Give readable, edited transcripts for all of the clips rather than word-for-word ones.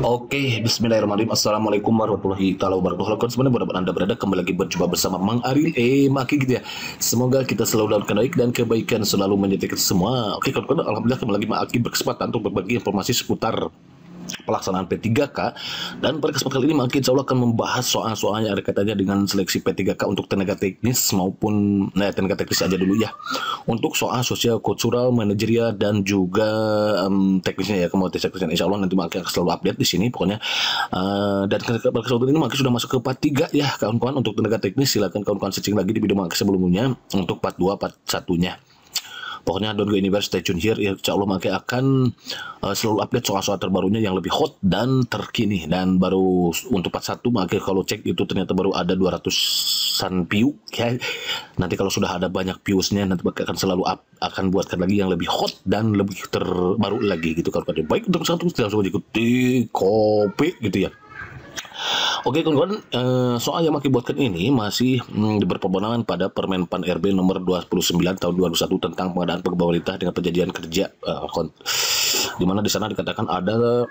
Oke, bismillahirrahmanirrahim. Assalamualaikum warahmatullahi taala wabarakatuh. Halo sebenarnya buat Anda berada kembali lagi berjumpa bersama Mang Aril Maki gitu ya. Semoga kita selalu dalam kebaik dan kebaikan selalu menyertai kita semua. Oke, kawan-kawan, alhamdulillah kembali lagi Mang Aki berkesempatan untuk berbagi informasi seputar pelaksanaan P3K, dan pada kesempatan kali ini mungkin insya Allah akan membahas soal-soal yang ada kaitannya dengan seleksi P3K untuk tenaga teknis maupun tenaga teknis aja dulu ya, untuk soal sosial, kultural, manajerial dan juga teknisnya ya, kemudian teknisnya insya Allah nanti mungkin akan selalu update di sini pokoknya. Dan pada kesempatan ini mungkin sudah masuk ke part 3 ya kawan-kawan. Untuk tenaga teknis silakan kawan-kawan searching lagi di video mungkin sebelumnya untuk part 2 part 1-nya. Pokoknya don't go anywhere, stay tune here. Insya Allah Maki akan selalu update soal-soal terbarunya yang lebih hot dan terkini. Dan baru untuk part 1 Maki kalau cek itu ternyata baru ada 200-an view ya. Nanti kalau sudah ada banyak viewsnya nanti Maki akan selalu akan buatkan lagi yang lebih hot dan lebih terbaru lagi gitu kalau baik. Untuk satu langsung ikuti kopi gitu ya. Oke kawan-kawan, soal yang Maki buatkan ini masih berpermohonan pada Permen Pan RB nomor 29 tahun 2001 tentang pengadaan pemerintah dengan perjanjian kerja, di mana di sana dikatakan ada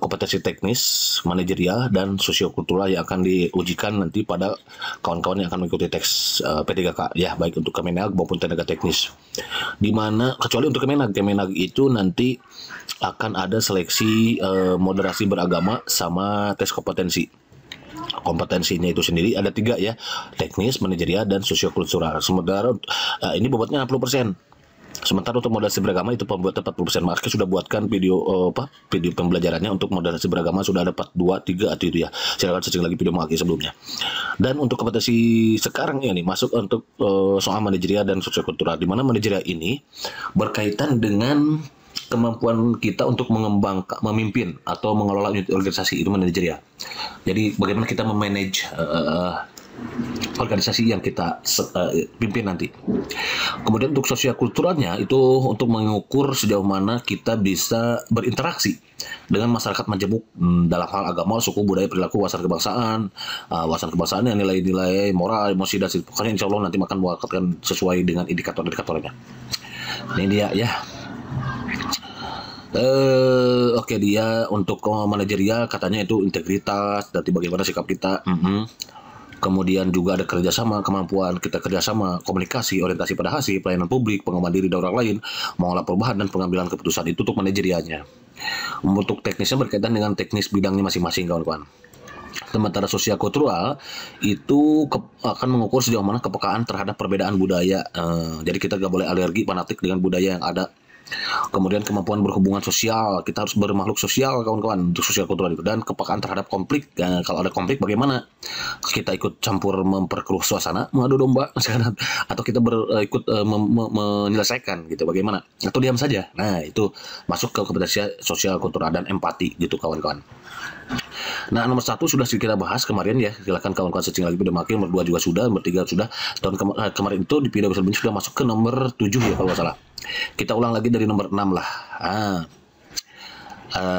kompetensi teknis, manajerial dan sosiokultural yang akan diujikan nanti pada kawan-kawan yang akan mengikuti tes P3K ya, baik untuk Kemenag maupun tenaga teknis. Di mana kecuali untuk Kemenag itu nanti akan ada seleksi moderasi beragama sama tes kompetensi. Kompetensinya itu sendiri ada 3 ya, teknis, manajerial dan sosiokultural. Sementara ini bobotnya 60%. Sementara untuk moderasi beragama itu pembuatan 40%. Maka sudah buatkan video video pembelajarannya untuk moderasi beragama sudah ada 4, 2, 3 atau itu ya. Silakan searching lagi video Maki sebelumnya. Dan untuk kompetensi sekarang ini masuk untuk soal manajerial dan sosiokultural, di mana manajerial ini berkaitan dengan kemampuan kita untuk mengembangkan, memimpin atau mengelola unit organisasi, itu manajerial. Jadi bagaimana kita memanage organisasi yang kita pimpin nanti. Kemudian untuk sosial kulturalnya itu untuk mengukur sejauh mana kita bisa berinteraksi dengan masyarakat majemuk dalam hal agama, suku, budaya, perilaku, wawasan kebangsaan yang nilai-nilai moral, emosi dan pokoknya insya Allah nanti akan mewakilkan sesuai dengan indikator-indikatornya. Ini dia ya. Oke, dia untuk manajerial katanya itu integritas, nanti bagaimana sikap kita. Kemudian juga ada kerjasama, kemampuan kita kerjasama, komunikasi, orientasi pada hasil, pelayanan publik, pengembangan diri dan orang lain, mengolah perubahan dan pengambilan keputusan, itu untuk manajerialnya. Untuk teknisnya berkaitan dengan teknis bidangnya masing-masing kawan-kawan. Sementara sosial kultural itu akan mengukur sejauh mana kepekaan terhadap perbedaan budaya. Jadi kita nggak boleh alergi, fanatik dengan budaya yang ada. Kemudian kemampuan berhubungan sosial, kita harus bermakhluk sosial kawan-kawan untuk sosial kultural itu. Dan kepekaan terhadap konflik, kalau ada konflik bagaimana kita ikut campur memperkeruh suasana, mengadu domba atau kita ikut menyelesaikan gitu, bagaimana, atau diam saja. Nah itu masuk ke kompetensi sosial kultural dan empati gitu kawan-kawan. Nah nomor 1 sudah kita bahas kemarin ya, silakan kawan-kawan searching lagi video Maki. Nomor 2 juga sudah, nomor 3 sudah. Tahun kemarin itu di video sebelumnya sudah masuk ke nomor 7 ya kalau nggak salah. Kita ulang lagi dari nomor 6 lah.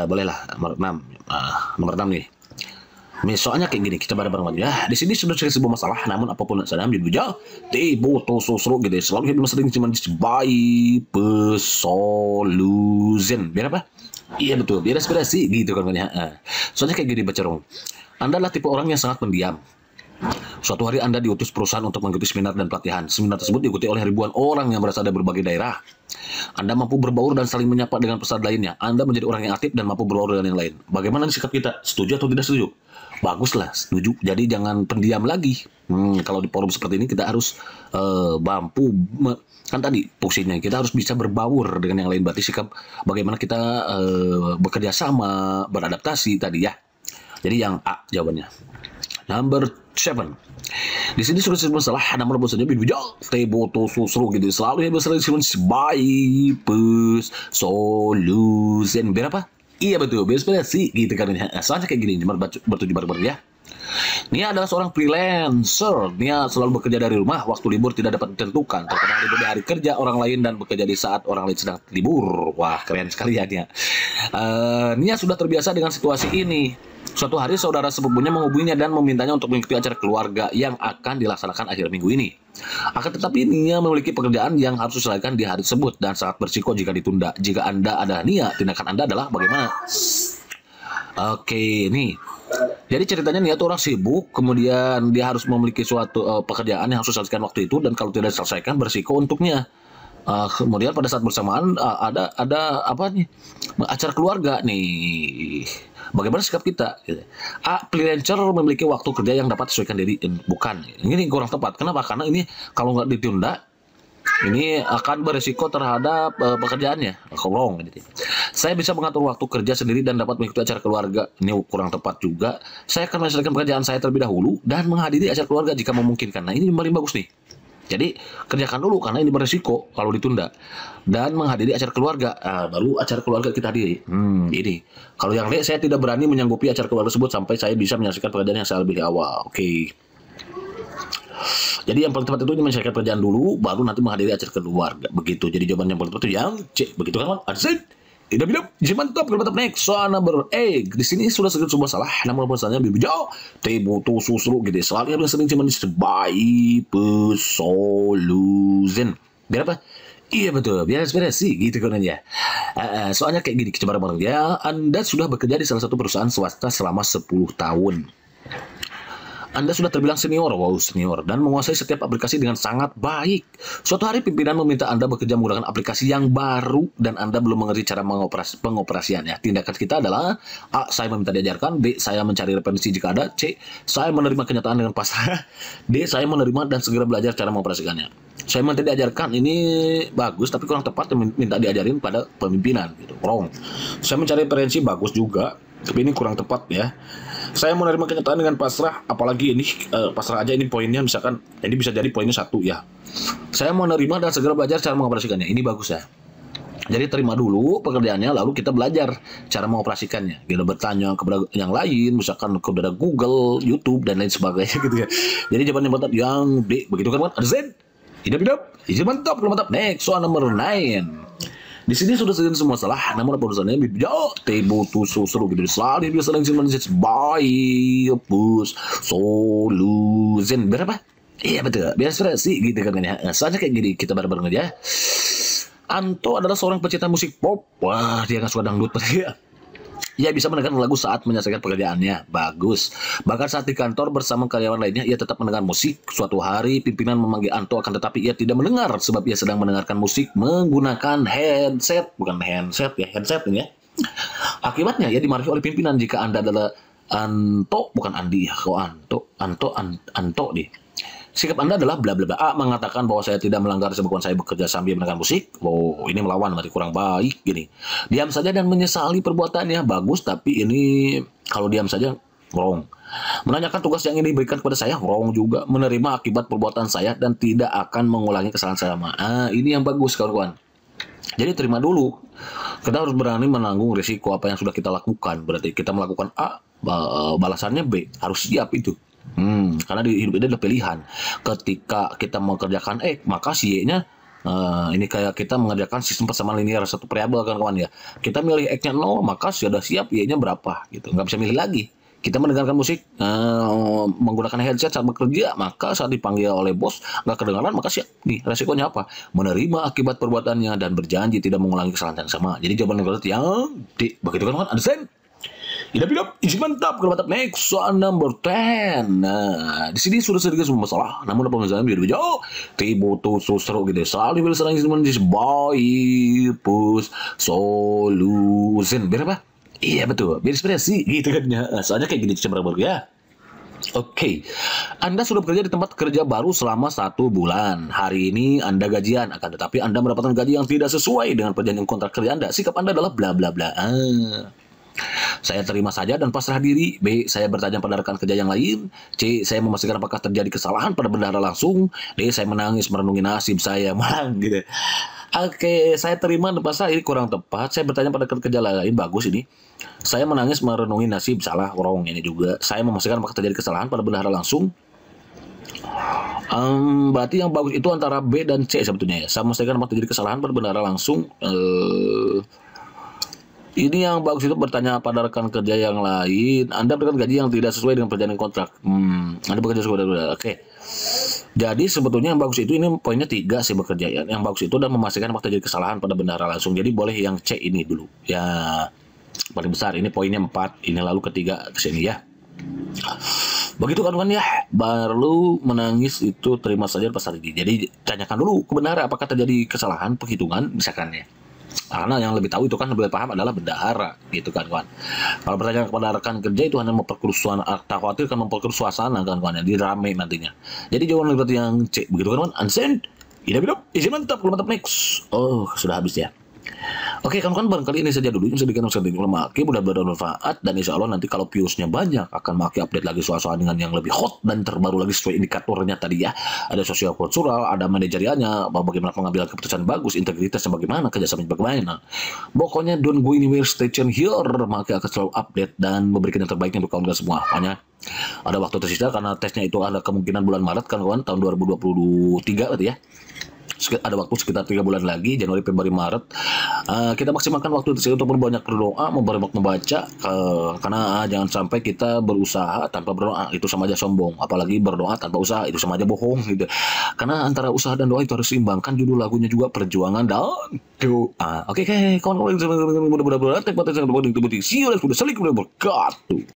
Bolehlah nomor 6. Nomor 6 nih. Soalnya kayak gini, kita bareng-bareng ya. Di sini sudah cerita sebuah masalah, namun apapun yang sedang dibujal, tiba sosro gitu. Selalu kita sering cuma by solution. Biar apa? Iya betul, biar inspirasi gitu kan ya. Soalnya kayak gini Bacarong. Anda adalah tipe orang yang sangat pendiam. Suatu hari Anda diutus perusahaan untuk mengikuti seminar dan pelatihan. Seminar tersebut diikuti oleh ribuan orang yang berasal dari berbagai daerah. Anda mampu berbaur dan saling menyapa dengan peserta lainnya. Anda menjadi orang yang aktif dan mampu berbaur dengan yang lain. Bagaimana sikap kita? Setuju atau tidak setuju? Baguslah, setuju. Jadi jangan pendiam lagi. Kalau di forum seperti ini kita harus mampu kan tadi fungsinya kita harus bisa berbaur dengan yang lain. Berarti sikap bagaimana kita bekerja sama, beradaptasi tadi ya. Jadi yang A jawabannya. Number 7. Di sini sudah disebut masalah nomor saja bidujal teboto susru gitu. Selalu yang besar disebut by solution. Biar apa? Iya betul, biar sih gitu kan. Soalnya kayak gini, cuma bertujuh bareng ya. Nia adalah seorang freelancer. Nia selalu bekerja dari rumah, waktu libur tidak dapat ditentukan. Terkadang libur di hari kerja orang lain dan bekerja di saat orang lain sedang libur. Wah, keren sekali ya Nia. Nia sudah terbiasa dengan situasi ini. Suatu hari saudara sepupunya menghubunginya dan memintanya untuk mengikuti acara keluarga yang akan dilaksanakan akhir minggu ini. Akan tetapi Nia memiliki pekerjaan yang harus diselesaikan di hari tersebut dan sangat berisiko jika ditunda. Jika Anda adalah Nia, tindakan Anda adalah bagaimana? Oke, nih. Jadi ceritanya dia tuh orang sibuk, kemudian dia harus memiliki suatu pekerjaan yang harus diselesaikan waktu itu dan kalau tidak diselesaikan berisiko untuknya. Kemudian pada saat bersamaan ada apa nih acara keluarga nih. Bagaimana sikap kita? Gitu. Freelancer memiliki waktu kerja yang dapat disesuaikan diri. Bukan, ini kurang tepat. Kenapa? Karena ini kalau nggak ditunda ini akan berisiko terhadap pekerjaannya. Wrong. Gitu. Saya bisa mengatur waktu kerja sendiri dan dapat mengikuti acara keluarga. Ini kurang tepat juga. Saya akan menyelesaikan pekerjaan saya terlebih dahulu dan menghadiri acara keluarga jika memungkinkan. Nah ini paling bagus nih. Jadi kerjakan dulu karena ini beresiko kalau ditunda dan menghadiri acara keluarga. Baru acara keluarga kita hadiri. Ini kalau yang lain saya tidak berani menyanggupi acara keluarga tersebut sampai saya bisa menyelesaikan pekerjaan yang saya lebih awal. Oke. Jadi yang paling tepat itu menyelesaikan pekerjaan dulu, baru nanti menghadiri acara keluarga. Begitu. Jadi jawaban yang paling tepat itu yang C. Begitu kan? Adsen. Tidak bilang, mantap, mantap. Next, soal number A. Di sini sudah sedikit sebuah salah. Namun pesannya lebih jauh. Tebo tu susru gitu. Soalnya yang sering cuman sebaik solution. Biar apa? Iya betul, biar inspirasi gitu kan ya. Soalnya kayak gini, coba bareng ya. Anda sudah bekerja di salah satu perusahaan swasta selama 10 tahun. Anda sudah terbilang senior, dan menguasai setiap aplikasi dengan sangat baik. Suatu hari pimpinan meminta Anda bekerja menggunakan aplikasi yang baru dan Anda belum mengerti cara pengoperasiannya. Tindakan kita adalah A. Saya meminta diajarkan. B. Saya mencari referensi jika ada. C. Saya menerima kenyataan dengan pasrah. D. Saya menerima dan segera belajar cara mengoperasikannya. Saya minta diajarkan ini bagus tapi kurang tepat minta diajarin pada pemimpinan gitu. Wrong. Saya mencari referensi bagus juga tapi ini kurang tepat ya. Saya menerima kenyataan dengan pasrah, apalagi ini pasrah aja ini poinnya misalkan ini bisa jadi poinnya 1 ya. Saya menerima dan segera belajar cara mengoperasikannya. Ini bagus ya. Jadi terima dulu pekerjaannya lalu kita belajar cara mengoperasikannya. Kita bertanya kepada yang lain, misalkan kepada Google, YouTube dan lain sebagainya gitu ya. Jadi jawaban yang mantap yang D. Begitu kan? Ada Z. Hidup. Ini mantap. Next, soal nomor 9. Di sini sudah segini semua salah, namun perusahaannya jauh table to seru gitu. Selalu dia sering by push solution. Berapa? Iya betul, biar inspirasi gitu kan ya. Soalnya kayak gini, kita bareng-bareng aja. Anto adalah seorang pecinta musik pop. Wah, dia nggak suka dangdut. Ia bisa mendengarkan lagu saat menyelesaikan pekerjaannya. Bagus. Bahkan saat di kantor bersama karyawan lainnya, ia tetap mendengar musik. Suatu hari, pimpinan memanggil Anto akan tetapi ia tidak mendengar sebab ia sedang mendengarkan musik menggunakan headset. Bukan handset ya, headset ini ya. Akibatnya, ia dimarahi oleh pimpinan jika Anda adalah Anto, bukan Andi ya. Anto nih. Sikap Anda adalah bla bla bla. A mengatakan bahwa saya tidak melanggar sebab saya bekerja sambil mendengar musik. Oh, ini melawan, berarti kurang baik gini. Diam saja dan menyesali perbuatannya. Bagus, tapi ini kalau diam saja wrong. Menanyakan tugas yang ini diberikan kepada saya wrong juga. Menerima akibat perbuatan saya dan tidak akan mengulangi kesalahan sama. Ini yang bagus kawan-kawan. Jadi terima dulu. Kita harus berani menanggung risiko apa yang sudah kita lakukan. Berarti kita melakukan A, balasannya B. Harus siap itu. Karena di hidup ini adalah pilihan. Ketika kita mengerjakan maka si Y-nya ini kayak kita mengerjakan sistem persamaan linear satu variabel kan kawan ya. Kita milih X-nya 0, maka sudah siap Y-nya berapa gitu. Nggak bisa milih lagi. Kita mendengarkan musik menggunakan headset saat bekerja, maka saat dipanggil oleh bos nggak kedengaran, maka siap nih resikonya apa? Menerima akibat perbuatannya dan berjanji tidak mengulangi kesalahan yang sama. Jadi jawaban yang D. Begitu kan kawan? Understand? Hidup, isi mantap, kalau mantap. Next, soal number 10. Nah, di sini sudah sedikit semua masalah. Namun pemasaran biar jauh. Tibo tuh seru gitu. Selalu bilang serang instrumen di boy push solution. Biar apa? Iya betul, biar inspirasi gitu kan ya. Soalnya kayak gini coba ya. Oke, Anda sudah bekerja di tempat kerja baru selama 1 bulan. Hari ini Anda gajian, akan tetapi Anda mendapatkan gaji yang tidak sesuai dengan perjanjian kontrak kerja Anda. Sikap Anda adalah bla bla bla. Saya terima saja dan pasrah diri. B. Saya bertanya pada rekan kerja yang lain. C. Saya memastikan apakah terjadi kesalahan pada bendahara langsung. D. Saya menangis merenungi nasib saya malang gitu. Oke, saya terima dan pasrah ini kurang tepat. Saya bertanya pada rekan kerja lain. Bagus ini. Saya menangis merenungi nasib salah wrong ini juga. Saya memastikan apakah terjadi kesalahan pada bendahara langsung. Berarti yang bagus itu antara B dan C sebetulnya ya. Saya memastikan apakah terjadi kesalahan pada bendahara langsung. Ini yang bagus itu bertanya pada rekan kerja yang lain. Anda berikan gaji yang tidak sesuai dengan perjanjian kontrak. Anda bekerja sesuai dengan Oke. Jadi sebetulnya yang bagus itu ini poinnya 3 sih bekerja ya. Yang bagus itu dan memastikan apakah terjadi kesalahan pada bendahara langsung. Jadi boleh yang C ini dulu. Ya. paling besar. Ini poinnya 4, ini lalu ketiga ke sini ya. Begitu kawan-kawan ya, baru menangis itu terima saja pasal ini. Jadi tanyakan dulu kebenaran apakah terjadi kesalahan penghitungan misalkan ya. Karena yang lebih tahu itu kan lebih paham adalah bendahara gitu kan kawan. Kalau bertanya kepada rekan kerja itu hanya memperkeruh suasana, khawatir kan memperkeruh suasana kan kawan, jadi rame nantinya. Jadi jangan lihat yang cek begitu kan kawan. Unsend, hidup, izin mantap, mantap next. Oh sudah habis ya. Oke kawan-kawan, barangkali ini saja dulu yang sedikit maki mudah-mudahan bermanfaat, dan insya Allah nanti kalau viewsnya banyak akan maki update lagi soal-soal dengan yang lebih hot dan terbaru lagi sesuai indikatornya tadi ya. Ada sosial kultural, ada manajerialnya, bagaimana pengambilan keputusan bagus, integritasnya bagaimana, kerjasamanya bagaimana. Pokoknya don't go anywhere, stay tune here, maki akan selalu update dan memberikan yang terbaik untuk kawan-kawan semua. Hanya ada waktu tersisa karena tesnya itu ada kemungkinan bulan Maret kan kawan, tahun 2023 berarti ya. Ada waktu sekitar 3 bulan lagi, Januari, Februari, Maret. Kita maksimalkan waktu itu untuk berbanyak berdoa, membaca, karena jangan sampai kita berusaha tanpa berdoa, itu sama aja sombong. Apalagi berdoa tanpa usaha, itu sama aja bohong gitu. Karena antara usaha dan doa itu harus seimbangkan. Judul lagunya juga perjuangan dan doa. Oke, kawan-kawan, mudah-mudahan see you, sudah saling berkatu.